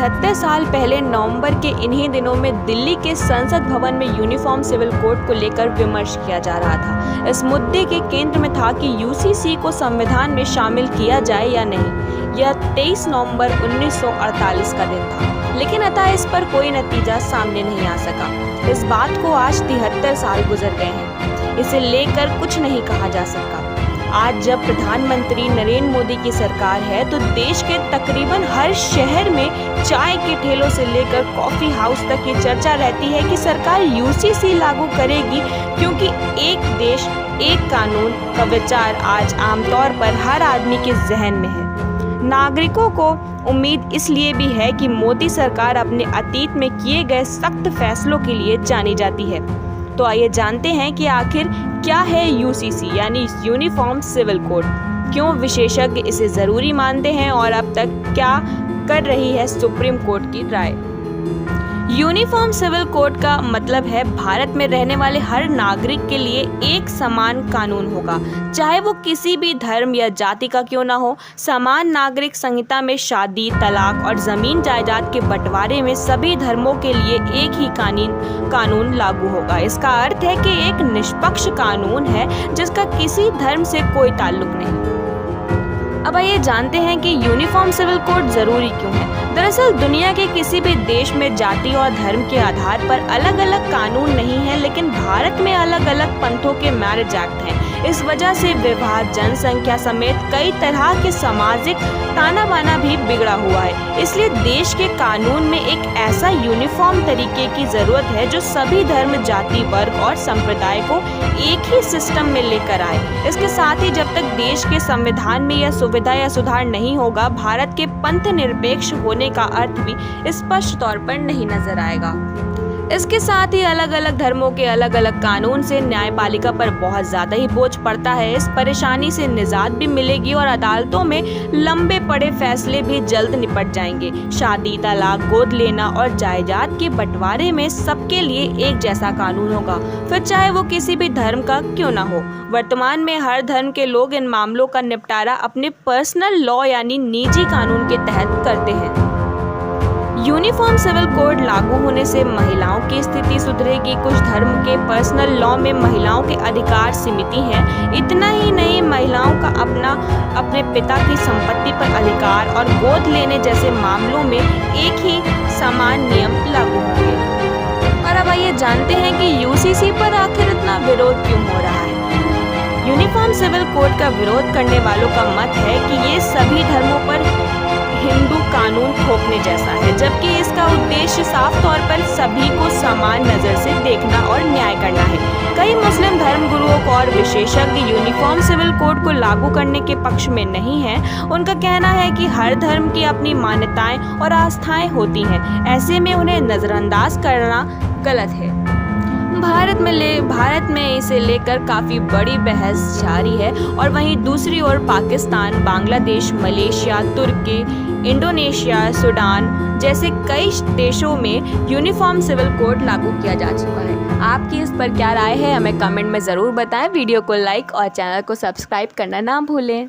73 साल पहले नवंबर के इन्हीं दिनों में दिल्ली के संसद भवन में यूनिफॉर्म सिविल कोड को लेकर विमर्श किया जा रहा था। इस मुद्दे के केंद्र में था कि यूसीसी को संविधान में शामिल किया जाए या नहीं। यह 23 नवंबर 1948 का दिन था, लेकिन अतः इस पर कोई नतीजा सामने नहीं आ सका। इस बात को आज 73 साल गुजर गए हैं, इसे लेकर कुछ नहीं कहा जा सका। आज जब प्रधानमंत्री नरेंद्र मोदी की सरकार है तो देश के तकरीबन हर शहर में चाय के ठेलों से लेकर कॉफी हाउस तक ये चर्चा रहती है कि सरकार यूसीसी लागू करेगी, क्योंकि एक देश एक कानून का विचार आज आमतौर पर हर आदमी के जहन में है। नागरिकों को उम्मीद इसलिए भी है कि मोदी सरकार अपने अतीत में किए गए सख्त फैसलों के लिए जानी जाती है। तो आइए जानते हैं कि आखिर क्या है यूसीसी यानी यूनिफॉर्म सिविल कोड, क्यों विशेषज्ञ इसे जरूरी मानते हैं और अब तक क्या कर रही है सुप्रीम कोर्ट की राय। यूनिफॉर्म सिविल कोड का मतलब है भारत में रहने वाले हर नागरिक के लिए एक समान कानून होगा, चाहे वो किसी भी धर्म या जाति का क्यों ना हो। समान नागरिक संहिता में शादी, तलाक और जमीन जायदाद के बंटवारे में सभी धर्मों के लिए एक ही कानून लागू होगा। इसका अर्थ है कि एक निष्पक्ष कानून है जिसका किसी धर्म से कोई ताल्लुक नहीं। अब आइए जानते हैं कि यूनिफॉर्म सिविल कोड जरूरी क्यों है। दरअसल दुनिया के किसी भी देश में जाति और धर्म के आधार पर अलग अलग कानून नहीं है, लेकिन भारत में अलग अलग पंथों के मैरिज एक्ट हैं। इस वजह से विवाह, जनसंख्या समेत कई तरह के सामाजिक ताना बाना भी बिगड़ा हुआ है। इसलिए देश के कानून में एक ऐसा यूनिफॉर्म तरीके की जरूरत है जो सभी धर्म, जाति, वर्ग और संप्रदाय को एक ही सिस्टम में लेकर आए। इसके साथ ही जब तक देश के संविधान में यह सुविधा या सुधार नहीं होगा, भारत के पंथ निरपेक्ष होने का अर्थ भी स्पष्ट तौर पर नहीं नजर आएगा। इसके साथ ही अलग अलग धर्मों के अलग अलग कानून से न्यायपालिका पर बहुत ज्यादा ही बोझ पड़ता है। इस परेशानी से निजात भी मिलेगी और अदालतों में लंबे पड़े फैसले भी जल्द निपट जाएंगे। शादी, तलाक, गोद लेना और जायदाद के बंटवारे में सबके लिए एक जैसा कानून होगा, फिर चाहे वो किसी भी धर्म का क्यों ना हो। वर्तमान में हर धर्म के लोग इन मामलों का निपटारा अपने पर्सनल लॉ यानी निजी कानून के तहत करते हैं। यूनिफॉर्म सिविल कोड लागू होने से महिलाओं की स्थिति सुधरेगी। कुछ धर्म के पर्सनल लॉ में महिलाओं के अधिकार सीमित हैं। इतना ही नहीं, महिलाओं का अपने पिता की संपत्ति पर अधिकार और गोद लेने जैसे मामलों में एक ही समान नियम लागू होंगे। और अब आइए जानते हैं कि यूसीसी पर आखिर इतना विरोध क्यों हो रहा है। यूनिफॉर्म सिविल कोड का विरोध करने वालों का मत है कि ये सभी धर्मों पर हिंदू कानून थोपने जैसा है, जबकि इसका उद्देश्य साफ तौर पर सभी को समान नजर से देखना और न्याय करना है। कई मुस्लिम धर्म गुरुओं को और विशेषज्ञ यूनिफॉर्म सिविल कोड को लागू करने के पक्ष में नहीं हैं। उनका कहना है कि हर धर्म की अपनी मान्यताएं और आस्थाएं होती हैं, ऐसे में उन्हें नजरअंदाज करना गलत है। भारत में इसे लेकर काफ़ी बड़ी बहस जारी है और वहीं दूसरी ओर पाकिस्तान, बांग्लादेश, मलेशिया, तुर्की, इंडोनेशिया, सूडान जैसे कई देशों में यूनिफॉर्म सिविल कोड लागू किया जा चुका है। आपकी इस पर क्या राय है, हमें कमेंट में ज़रूर बताएं। वीडियो को लाइक और चैनल को सब्सक्राइब करना ना भूलें।